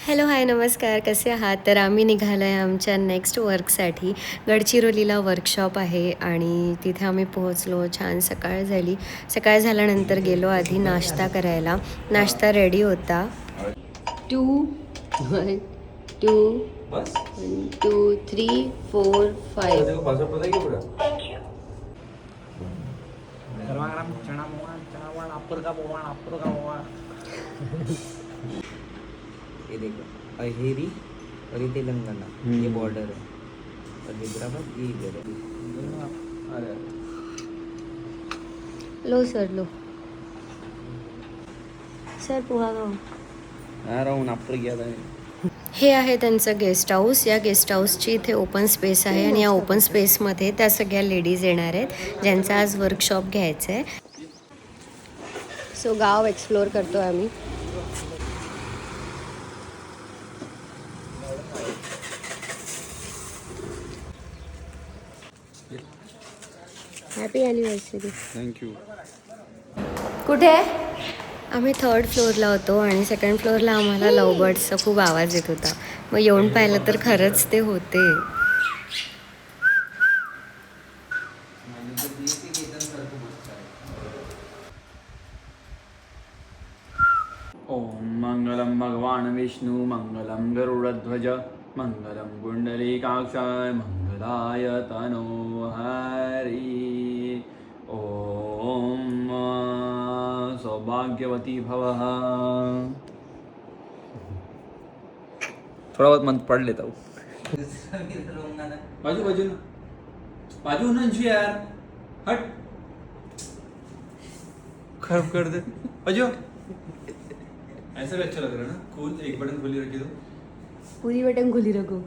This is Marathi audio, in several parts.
हॅलो हाय नमस्कार, कसे आहात? तर आम्ही निघालो आहे आमच्या नेक्स्ट वर्कसाठी. गडचिरोलीला वर्कशॉप आहे आणि तिथे आम्ही पोहोचलो. छान सकाळ झाली. सकाळ झाल्यानंतर गेलो आधी नाश्ता करायला. नाश्ता रेडी होता. 2 1 2 1 2 3 4 5. गरमागरम चना पोहा अपर का पोहा ये देखो अहेरी और ये तेलंगाना ये बॉर्डर है और हैदराबाद ये इधर है। लो सर पोहा गाव. आ रहा हूँ अपर गया था। हे आहे त्यांचं गेस्ट हाऊस. या गेस्ट हाऊसची इथे ओपन स्पेस आहे आणि या ओपन स्पेसमध्ये त्या सगळ्या लेडीज येणार आहेत ज्यांचा आज वर्कशॉप घ्यायचं आहे. सो गाव एक्सप्लोअर करतो आम्ही. Happy anniversary. थँक्यू. कुठे आहे? आम्ही 3rd फ्लोअरला होतो आणि 2nd फ्लोअरला आम्हाला लव बर्ड्सचा खूप आवाज येत होता. मग येऊन पाहिलं तर खरंच ते होते. ओम मंगलम भगवान विष्णु मंगलम गरुड़ध्वज मंगलम कुंडलीकाक्षाय मंगलाय तनो हरि. ओम सौभाग्यवती भवः. थोड़ा बहुत मंत्र पढ़ लेता हूँ. बाजू ना यार हट खराब कर दे बाजू. ऐसा भी अच्छा लग रहा है ना. कूल. एक बटन खुली रखी दो. पुरी बटन खुली रखो.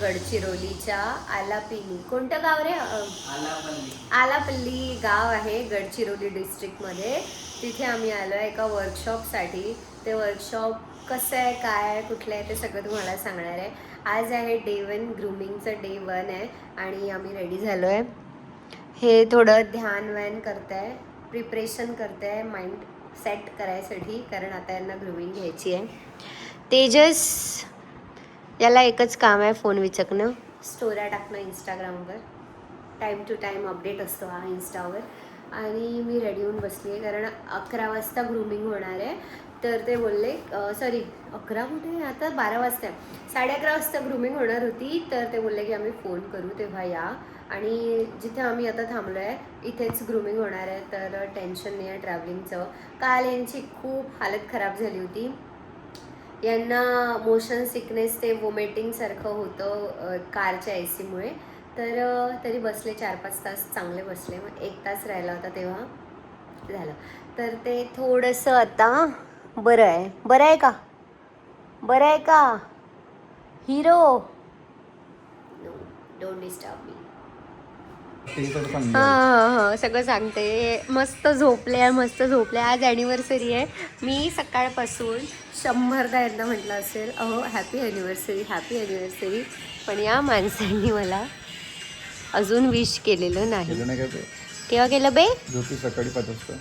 गडचिरोलीच्या आलापल्ली. कोणतं गाव रे? आलापल्ली गाव आहे गडचिरोली डिस्ट्रिक्टमध्ये. तिथे आम्ही आलो आहे एका वर्कशॉपसाठी. ते वर्कशॉप कसं आहे, काय आहे, कुठलं आहे ते सगळं तुम्हाला सांगणार आहे. आज आहे डे 1, ग्रूमिंगचं डे 1 आहे आणि आम्ही रेडी झालो आहे. हे थोडं ध्यान करत आहे, प्रिपरेशन करत आहे माइंड सेट करायसाठी, कारण आता यांना ग्रूमिंग घ्यायची आहे. तेजस याला एकच काम आहे, फोन विचकणं, स्टोऱ्या टाकणं इंस्टाग्रामवर. टाईम टू टाईम अपडेट असतो हा इंस्टावर. आणि मी रेडी होऊन बसली आहे कारण 11 वाजता ग्रूमिंग होणार आहे. तर ते बोलले सॉरी 11 कुठे, आता 12 वाजता आहे. 11:30 वाजता ग्रूमिंग होणार होती. तर ते बोलले की आम्ही फोन करू तेव्हा या. आणि जिथे आम्ही आता थांबलो आहे इथेच ग्रूमिंग होणार आहे. तर टेन्शन नाही आहे ट्रॅव्हलिंगचं. काल यांची खूप हालत खराब झाली होती. यांना मोशन सिकनेस, ते वोमिटिंगसारखं होतं कारच्या AC मुळे. तर तरी बसले 4-5 तास चांगले बसले. मग 1 तास राहिला होता तेव्हा झालं. तर ते थोडंसं आता बरं आहे. बरं आहे का? बरं आहे का hero? No, don't disturb me. हां सगळं सांगते. मस्त झोपले. आज ॲनिव्हर्सरी आहे. मी सकाळपासून 100दा यांना म्हटलं असेल अहो हॅपी ॲनिव्हर्सरी, पण या माणसांनी मला अजून विश केलेलं नाही. केव्हा केलं बे? सकाळी 5 वाजता.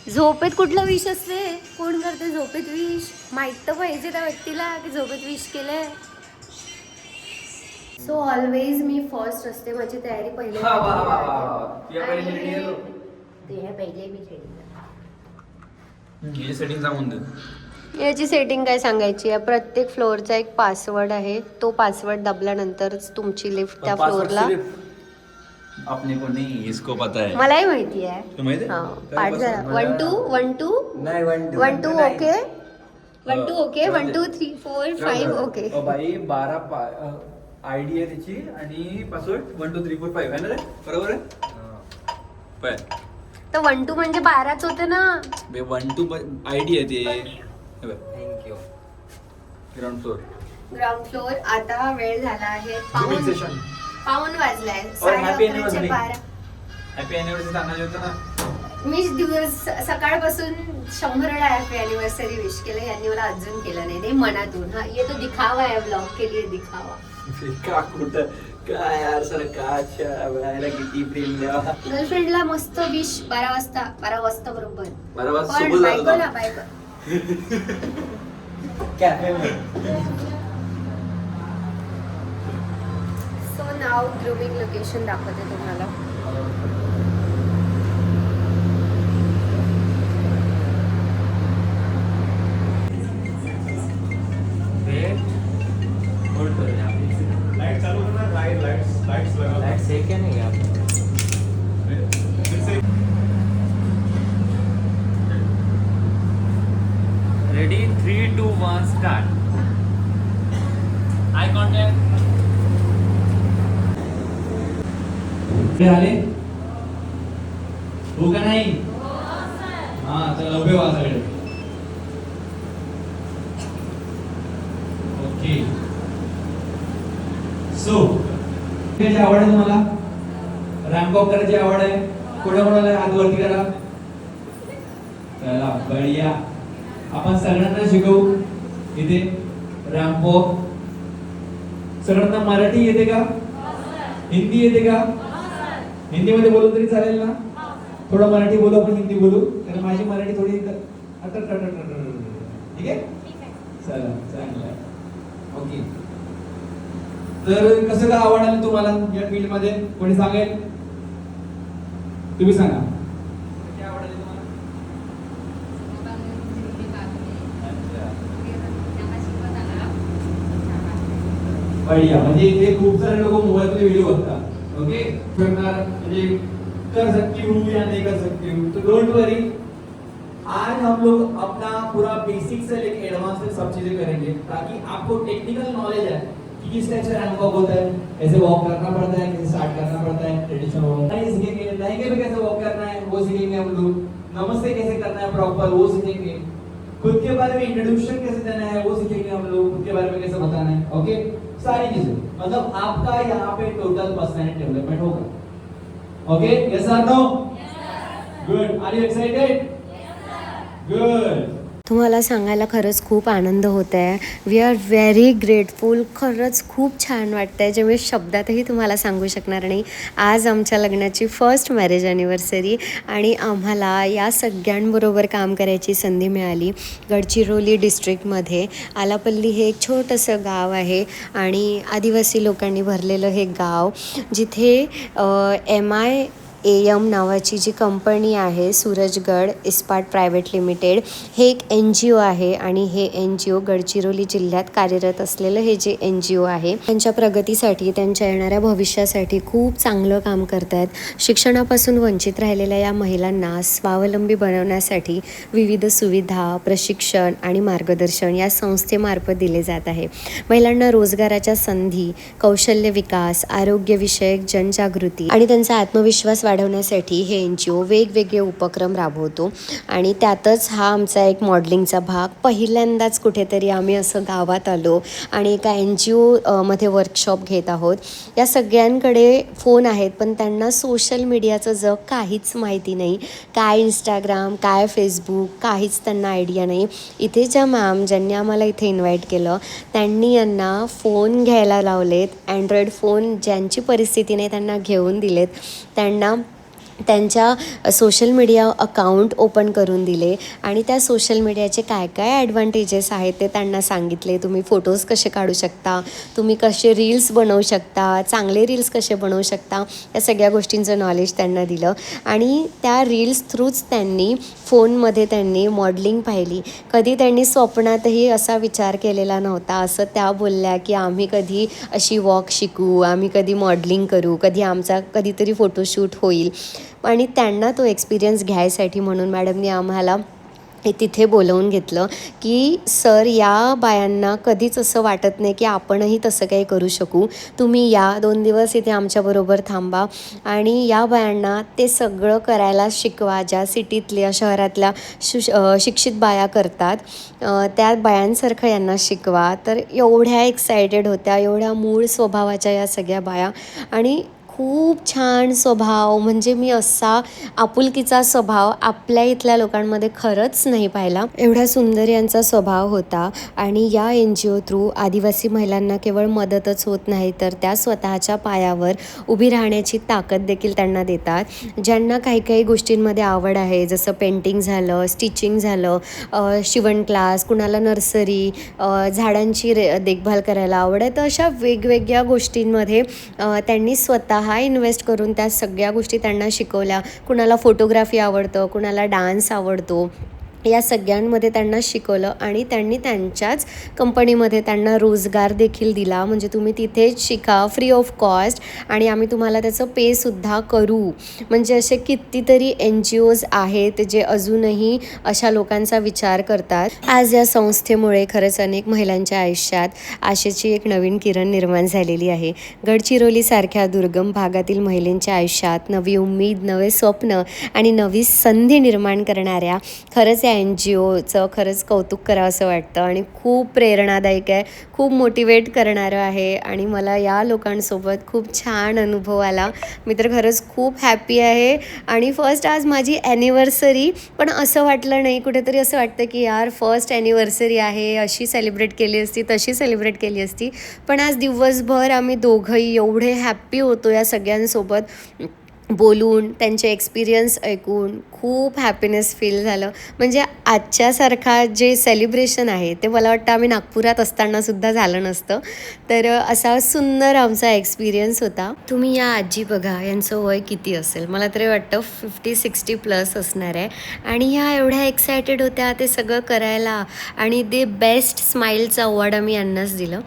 झोपेत कुठलं विश असते? कोण करते झोपेत विश? माहीत तर पाहिजे त्या व्यक्तीला की झोपेत विश केलंय. सो ऑलवेज मी फर्स्ट असते. माझी तयारी पहिले याची सेटिंग काय सांगायची आहे. प्रत्येक फ्लोअरचा एक पासवर्ड आहे. तो पासवर्ड दबल्यानंतरच तुमची लिफ्ट त्या फ्लोअरला. आपने को नहीं, इसको पता है. मलाही माहिती आहे. पाठ झाला. 1 2 1 2 नाही 1 2 ओके. 1 2 ओके. 1 2 3 4 5 ओके. बाई 12 आयडी आहे त्याची आणि पासवर्ड 1 2 3 4 5 आहे ना रे? बरोबर आहे. तर 1 2 म्हणजे 12च होते ना. 1 2 आयडी आहे ते. थँक्यू. Ground floor. आता वेळ झाला आहे पाऊण वाजलाय. हॅपी ॲनिव्हर्सरी सांगायला होतं ना. मी सकाळपासून 100 वेळा हॅपी ॲनिव्हर्सरी विश केलं. यांनी मला अजून केलं नाही. ते मनातून. हा ये तो दिखावा आहे, ब्लॉग के लिए दिखावा. का कुठं काय यार सर काच्या वेळायला किती प्रेम द्यावा. गर्लफ्रेंडला मस्त विश 12 वाजता बरोबर. 12 वाजता पण सोबत जातो बायकोला ना. बायको कॅफे मध्ये. सो नाव ग्रूमिंग लोकेशन दाखवते तुम्हाला. लाइट चालू करना, लाइट्स लगा. लाइट से क्या नहीं आप फिर से रेडी 3 2 1 स्टार्ट. Eye contact. आले हो का नाही. हा चला उभे व्हा सगळे. ओके सो त्याची आवड आहे तुम्हाला. रॅम्प वॉक करायची आवड आहे. कोणाकोणाला हात वरती करा. चला बढिया. आपण सगळ्यांना शिकवू इथे रॅम्प वॉक. सगळ्यांना मराठी येते का. हिंदी येते का. हिंदीमध्ये बोलू तरी चालेल ना. थोडं मराठी बोलू आपण हिंदी बोलू कारण माझी मराठी थोडी ठीक आहे. चला चांगलं आहे. ओके तर कसं काय आवड आली तुम्हाला या फील्ड मध्ये कोणी सांगेल. तुम्ही सांगा कशी आवड आली तुम्हाला. बढ़िया. म्हणजे इथे खूप सारे लोक मोबाईल मध्ये व्हिडिओ बघतात. ओके करणार म्हणजे कर सकती हूँ या नहीं कर सकती हूँ तो डोंट वरी. आज हम लोग अपना पूरा बेसिक से लेके एडवांस तक सब चीजें करेंगे ताकि आपको टेक्निकल नॉलेज है कि किस टाइप से रैंप वॉक होता है, कैसे वॉक करना पड़ता है, कैसे स्टार्ट करना पड़ता है, ट्रेडिशनल वॉक नहीं सीखेंगे. लहंगे में कैसे वॉक करना है वो सीखेंगे हम लोग. नमस्ते कैसे करना है प्रॉपर वो सीखेंगे. खुद के बारे में इंट्रोडक्शन कैसे देना है वो सीखेंगे हम लोग. खुद के बारे में कैसे बताना है. ओके सारी चीजें मतलब आपका यहाँ पे टोटल पर्सनैलिटी डेवलपमेंट होगा. ओके यस और no. Good. Are you excited. Good. तुम्हाला सांगायला खरंच खूप आनंद होत आहे. We are very grateful. खरंच खूप छान वाटतं आहे जे मी शब्दातही तुम्हाला सांगू शकणार नाही. आज आमच्या लग्नाची फर्स्ट मॅरेज ॲनिव्हर्सरी आणि आम्हाला या सगळ्यांबरोबर काम करायची संधी मिळाली. गडचिरोली डिस्ट्रिक्टमध्ये आलापल्ली हे एक छोटंसं गाव आहे आणि आदिवासी लोकांनी भरलेलं हे गाव जिथे MIAM नावाची जी कंपनी आहे सूरजगड इस्पाट प्रायव्हेट लिमिटेड हे एक NGO आहे आणि हे NGO गडचिरोली जिल्ह्यात कार्यरत असलेलं हे जे NGO आहे त्यांच्या प्रगतीसाठी त्यांच्या येणाऱ्या भविष्यासाठी खूप चांगलं काम करत आहेत. शिक्षणापासून वंचित राहिलेल्या या महिलांना स्वावलंबी बनवण्यासाठी विविध सुविधा प्रशिक्षण आणि मार्गदर्शन या संस्थेमार्फत दिले जात आहे. महिलांना रोजगाराच्या संधी कौशल्य विकास आरोग्यविषयक जनजागृती आणि त्यांचा आत्मविश्वास वाढवण्यासाठी हे NGO वेगवेगळे उपक्रम राबवतो आणि त्यातच हा आमचा एक मॉडेलिंगचा भाग. पहिल्यांदाच कुठेतरी आम्ही असं गावात आलो आणि एका NGO मध्ये वर्कशॉप घेत आहोत. या सगळ्यांकडे फोन आहेत पण त्यांना सोशल मीडियाचं जग काहीच माहिती नाही. काय इंस्टाग्राम काय फेसबुक काहीच त्यांना आयडिया नाही. इथे ज्या मॅम ज्यांनी आम्हाला इथे इन्व्हाइट केलं त्यांनी यांना फोन घ्यायला लावलेत. अँड्रॉईड फोन ज्यांची परिस्थिती नाही त्यांना घेऊन दिलेत. त्यांना त्यांच्या सोशल मीडिया अकाउंट ओपन करून दिले आणि त्या सोशल मीडियाचे काय काय ॲडव्हान्टेजेस आहेत ते त्यांना सांगितले. तुम्ही फोटोज कसे काढू शकता तुम्ही कसे रील्स बनवू शकता चांगले रील्स कसे बनवू शकता या सगळ्या गोष्टींचं नॉलेज त्यांना दिलं आणि त्या रील्स थ्रूच त्यांनी फोनमध्ये त्यांनी मॉडेलिंग पाहिली. कधी त्यांनी स्वप्नातही असा विचार केलेला नव्हता. असं त्या बोलल्या की आम्ही कधी अशी वॉक शिकू आम्ही कधी मॉडेलिंग करू कधी आमचा कधीतरी फोटोशूट होईल. आणि त्यांना तो एक्सपिरियन्स घ्यायसाठी म्हणून मॅडमनी आम्हाला तिथे बोलवून घेतलं की सर या बायांना कधीच असं वाटत नाही की आपणही तसं काही करू शकू. तुम्ही या 2 दिवस इथे आमच्याबरोबर थांबा आणि या बायांना ते सगळं करायला शिकवा ज्या सिटीतल्या शहरातल्या शिक्षित बाया करतात त्या बायांसारखं यांना शिकवा. तर एवढ्या एक्सायटेड होत्या एवढ्या मूळ स्वभावाच्या या सगळ्या बाया आणि खूप छान स्वभाव, म्हणजे मी असा आपुलकीचा स्वभाव आपल्या इथल्या लोकांमध्ये खरंच नाही पाहिला. एवढा सुंदर यांचा स्वभाव होता. आणि या NGO थ्रू आदिवासी महिलांना केवळ मदतच होत नाही, तर त्या स्वतःच्या पायावर उभी राहण्याची ताकद देखील त्यांना देतात. ज्यांना काही काही गोष्टींमध्ये आवड आहे, जसं पेंटिंग झालं, स्टिचिंग झालं, शिवण क्लास, कुणाला नर्सरी, झाडांची देखभाल करायला आवड आहे, तर अशा वेगवेगळ्या गोष्टींमध्ये त्यांनी स्वतः इन्व्हेस्ट करून त्या सगळ्या गोष्टी त्यांना शिकवल्या. कुणाला फोटोग्राफी आवडतं, कुणाला डान्स आवडतो, या सगळ्यांमध्ये त्यांना शिकवलं आणि त्यांनी त्यांच्याच कंपनीमध्ये त्यांना रोजगार देखील दिला. म्हणजे तुम्ही तिथेच शिका फ्री ऑफ कॉस्ट आणि आम्ही तुम्हाला त्याचं पेसुद्धा करू. म्हणजे असे कितीतरी NGOज आहेत जे अजूनही अशा लोकांचा विचार करतात. आज या संस्थेमुळे खरंच अनेक महिलांच्या आयुष्यात आशेची एक नवीन किरण निर्माण झालेली आहे. गडचिरोलीसारख्या दुर्गम भागातील महिलांच्या आयुष्यात नवी उमेद, नवे स्वप्न आणि नवी संधी निर्माण करणाऱ्या खरंच NGOचं खरंच कौतुक करावं असं वाटतं आणि खूप प्रेरणादायक आहे, खूप मोटिवेट करणारं आहे आणि मला या लोकांसोबत खूप छान अनुभव आला. मी तर खरंच खूप हॅपी आहे. आणि फर्स्ट आज माझी ॲनिव्हर्सरी, पण असं वाटलं नाही, कुठेतरी असं वाटतं की यार फर्स्ट ॲनिव्हर्सरी आहे, अशी सेलिब्रेट केली असती, तशी सेलिब्रेट केली असती. पण आज दिवसभर आम्ही दोघंही एवढे हॅप्पी होतो या सगळ्यांसोबत बोलून, त्यांचे एक्सपिरियन्स ऐकून खूप हॅपीनेस फील झालं. म्हणजे आजच्यासारखा जे सेलिब्रेशन आहे ते मला वाटतं आम्ही नागपुरात असतानासुद्धा झालं नसतं. तर असा सुंदर आमचा एक्सपिरियन्स होता. तुम्ही या आजी बघा, यांचं वय किती असेल, मला तरी वाटतं 50-60+ असणार आहे. आणि ह्या एवढ्या एक्सायटेड होत्या ते सगळं करायला. आणि ते बेस्ट स्माईलचं अवॉर्ड आम्ही यांनाच दिलं,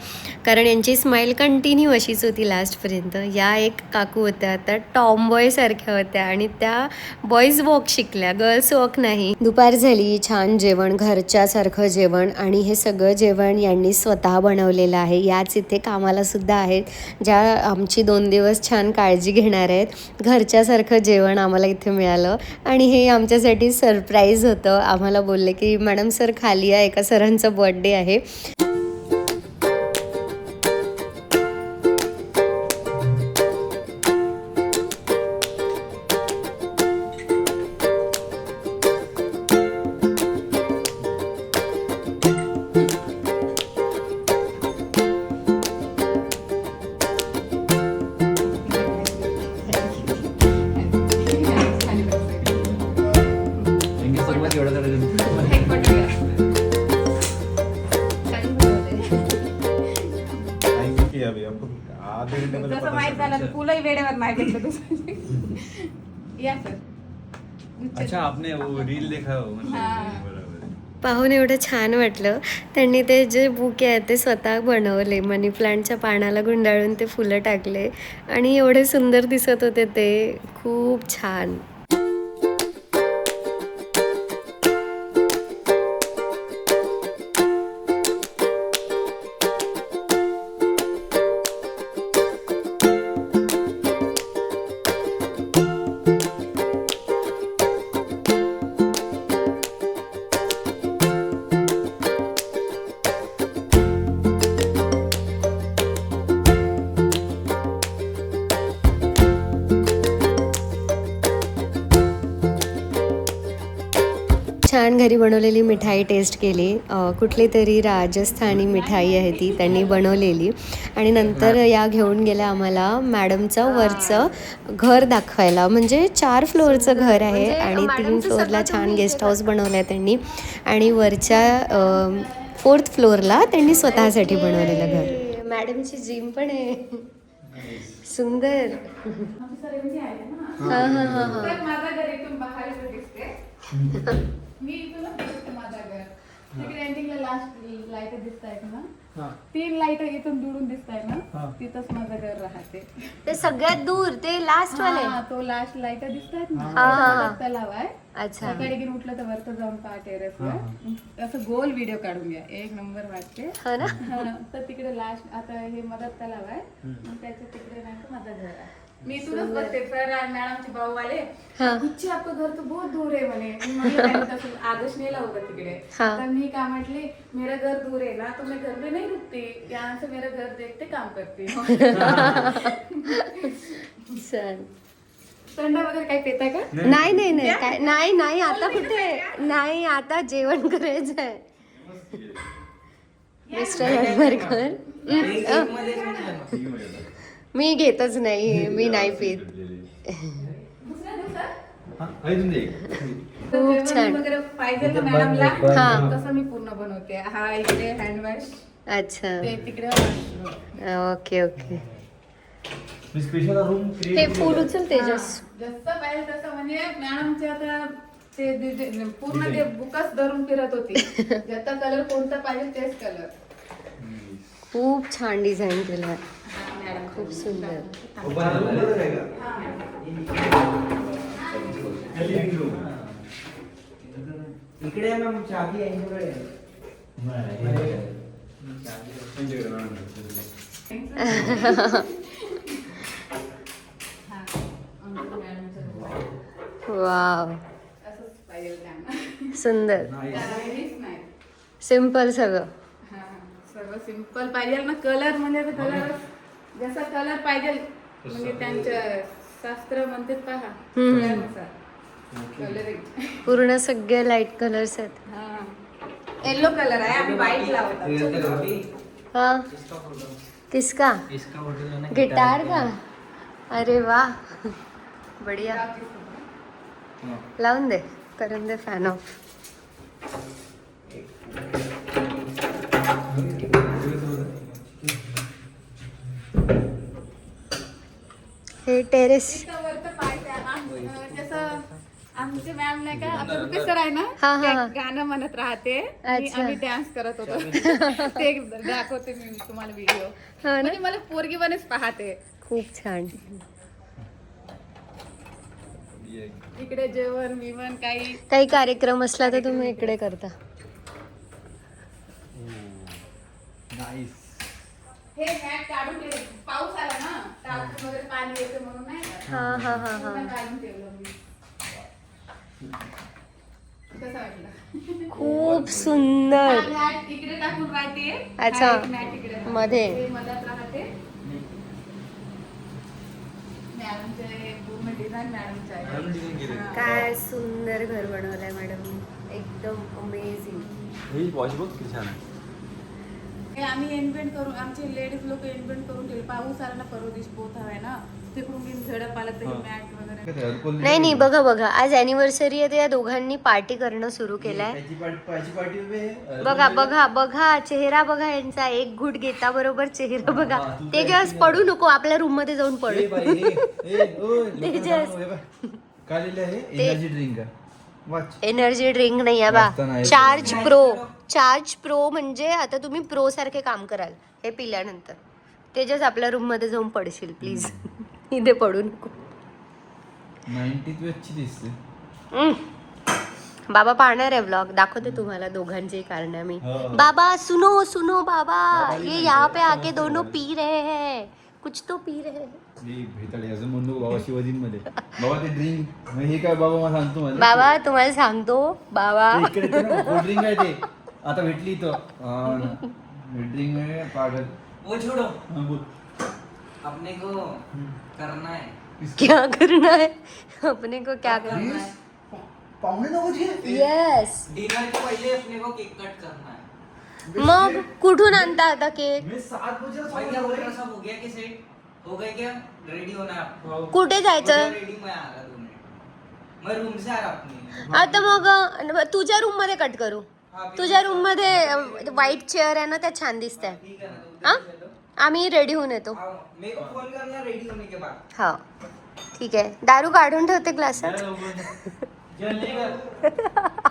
कारण यांची स्माईल कंटिन्यू अशीच होती लास्टपर्यंत. या एक काकू होत्या, त्या टॉमबॉय सारख्या होत्या आणि त्या बॉईज वॉक शिकल्या, गर्ल्स वॉक नाही. दुपार झाली, छान जेवण, घरच्यासारखं जेवण, आणि हे सगळं जेवण यांनी स्वतः बनवलेलं आहे. याच इथे कामाला सुद्धा आहेत, ज्या आमची 2 दिवस छान काळजी घेणार आहेत. घरच्यासारखं जेवण आम्हाला इथे मिळालं आणि हे आमच्यासाठी सरप्राईज होतं. आम्हाला बोलले की मॅडम सर खाली आहे, एका सरांचा बर्थडे आहे. थँक्यू सो मच एवढं करायचं. थँक्यू अभी आपको आधे घंटे में जसं माहित झालं तर तुलाही वेळेवर नाही भेटलं तुझं. या सर. अच्छा आपने वो रील देखा हो मतलब हाँ. बरोबर. पाहून एवढं छान वाटलं. त्यांनी ते जे बुके आहेत ते स्वतः बनवले, मनी प्लांटच्या पानाला गुंडाळून ते फुलं टाकले आणि एवढे सुंदर दिसत होते ते. खूप छान. छान घरी बनवलेली मिठाई टेस्ट केली. कुठली तरी राजस्थानी मिठाई आहे ती त्यांनी बनवलेली. आणि नंतर या घेऊन गेल्या आम्हाला मॅडमचं वरचं घर दाखवायला. म्हणजे 4 फ्लोअरचं घर आहे आणि 3 फ्लोअरला छान गेस्ट हाऊस बनवलं आहे त्यांनी. आणि वरच्या 4th फ्लोअरला त्यांनी स्वतःसाठी बनवलेलं घर. मॅडमची जिम पण आहे. सुंदर. हां हां हां हां. तर माझं घर इथून बाहेर दिसते. मी इथून दिसते माझं घर. तिकडे एंडिंगला लास्ट लाईट दिसत आहेत ना, 3 लाईट इथून दुरून दिसत आहे ना, तिथंच माझं घर राहते. ते सगळ्यात दूर ते लास्ट वाले. हा, तो लास्ट लाईट दिसत हा, हा, हा. आहेत ना, तलाव आहे. अच्छा. सकाळी घेऊन उठलं तर वरतं जाऊन पहा टेरेसवर असं गोल व्हिडिओ काढून घ्या, 1 नंबर वाटते. हो ना. हा, तर तिकडे लास्ट आता हे मदत तलाव आहे, मग त्याच्या तिकडे नाही तर माझं घर आहे. मी इथूनच बघते सर मॅडमचे भाऊ वाले गुच्ची आपलं घर तर बहुत दूर आहे म्हणे. मी म्हणलं त्यांनी तसं आदेश नेला होता तिकडे. तर मी काय म्हटली, मेरा घर दूर है ना तो मैं घर में नहीं रुकती, यहाँ से मेरा घर देखते काम करती. चल. थंड वगैरे काही पेताय का? नाही नाही नाही काय नाही नाही आता कुठे नाही आता जेवण करायचं आहे मिस्टर हडबरकर. एक मध्ये सांगितलं ना. मी घेतच नाही मी नाही पित. दुसऱ्या दिवसात हा, अजून दे. खूप जेवण छान. वगैरे पाहिजे ना मॅडमला हा. तसं मी पूर्ण बनवते. हा इकडे हँडवॉश, अच्छा ते तिकडे washroom. Okay okay. मी स्पेशल रूम हे फूड उचल तेजस. जसं पाहिजे तसं म्हणजे मॅडमचे आता ते पूर्ण ते बुकच धरून फिरत होती. ज्याचा कलर कोणता पाहिजे तेच कलर. खूप छान डिझाईन केलं मॅडम खूप सुंदर. इकडे आहे मॅम चाबी आहे यांच्याकडे आहे. वाव असंच पाहिजे त्यांना. सुंदर काहीच नाही. सिम्पल सगळं. हा, सर्व सिंपल पाहिजे ना. कलर म्हणजे कलर जसा कलर पाहिजे म्हणजे त्यांचं शास्त्र म्हणते पहा त्यानुसार कलरिंग. पूर्ण सगळे लाईट कलर्स आहेत. हा येलो कलर आहे आम्ही व्हाईट लावतो. हा किसका इसका होटल है ना गिटार का. अरे वा बढिया. लावून दे करून दे फॅन ऑफ. हे टेरेस. इथं वरतं पाहिजे जसं आमचे मॅम नाही का आता रुपे सर आहे ना हा, हा, ते हा. गाणं म्हणत राहते आणि अच्छा. आम्ही डान्स करत होतो. ते दाखवते मी तुम्हाला व्हिडिओ. हो ना म्हणजे मला पोरगी बनच पाहते. खूप छान. इकडे जेवण बिवण काही काही कार्यक्रम असला तर तुम्ही इकडे करता. हे मॅट काढून ठेवलं. पाऊस आला ना टाकून वगैरे पाणी येतं म्हणून नाही का? हा हा हा पूर्ण हा. काढून ठेवलं मी. कसं वाटलं? खूप सुंदर. हा मॅट इकडे टाकून राहते. अच्छा. हा एक मॅट इकडे राहते. मध्ये. हे मधात राहते. मॅडमचे पूर्ण डिझाईन मॅडमचं आहे. हा. काय सुंदर घर बनवलंय मॅडम. एकदम अमेझिंग. ही वॉच बघ किती छान आहे. हे आम्ही इन्व्हेंट करून आमचे लेडीज लोक इन्व्हेंट करून ठेवले. पाऊस आला ना परवा दिवशी पोत हवाय ना तिकडून बिन झडप आलं तर मॅट वगैरे. नाही नाही बघा बघा आज अॅनिव्हर्सरी आहे तर या दोघांनी पार्टी करणं सुरू केलंय. बघा बघा बघा चेहरा बघा यांचा. एक घुट घेता बरोबर चेहरा बघा. तेजस पडू नको आपल्या रूम मध्ये जाऊन पडू. तेजस काय लिहिलं आहे एनर्जी ड्रिंक वाच. एनर्जी ड्रिंक नाही आहे वाचता बा. नाही. Charge pro. चार्ज प्रो म्हणजे आता तुम्ही प्रो सारखे काम कराल हे पिल्यानंतर. तेजस आपल्या रूम मध्ये जाऊन पडशील प्लीज. इथे पडू नको. 90th वेचची दिसते. बाबा पाहणार आहे व्लॉग. दाखवते तुम्हाला दोघांचे कारण मी. हो. बाबा सुनो सुनो बाबा बाबा ये नहीं यहाँ पे मानते, आके समझते दोनों बाबा. पी रहे हैं कुछ तो पी रहे हैं. मी भेटाळे अजून म्हणतो बाबा शिवाजीन मध्ये बाबा ते ड्रिंक हे काय बाबा मला सांगतो मला बाबा तुम्हाला सांगतो बाबा. इकडे कोल्ड ड्रिंक आहे ते आता भेटली इथं ड्रिंक आहे पागल. वो छोड़ो, हा, बोल. अपने को करना है. क्या करना है अपने को क्या करना है. पाहुणे नव्हते येस. डिनर के पहले अपने को केक कट करना है. मग कुठून आणता आता केक. मी 7 बजे भाई क्या बोल रहा सब हो गया कि सेट हो गए क्या? रेडी होना है आपको. कुठे जायचं. रेडी मैं आ रहा 2 मिनट. मैं रूम से आ रहा अपनी. आता मग तुझ्या रूम मध्ये कट करू. तुझ्या रूम मध्ये व्हाईट चेअर आहे ना त्या छान दिसत आहे. ठीक है ना तो हाँ? उधर चलो. आम्ही रेडी होऊन येतो. आओ, मेरे को फोन करना रेडी होने के बाद. हा ठीक आहे. दारू काढून ठेवते ग्लासात. जल्दी कर.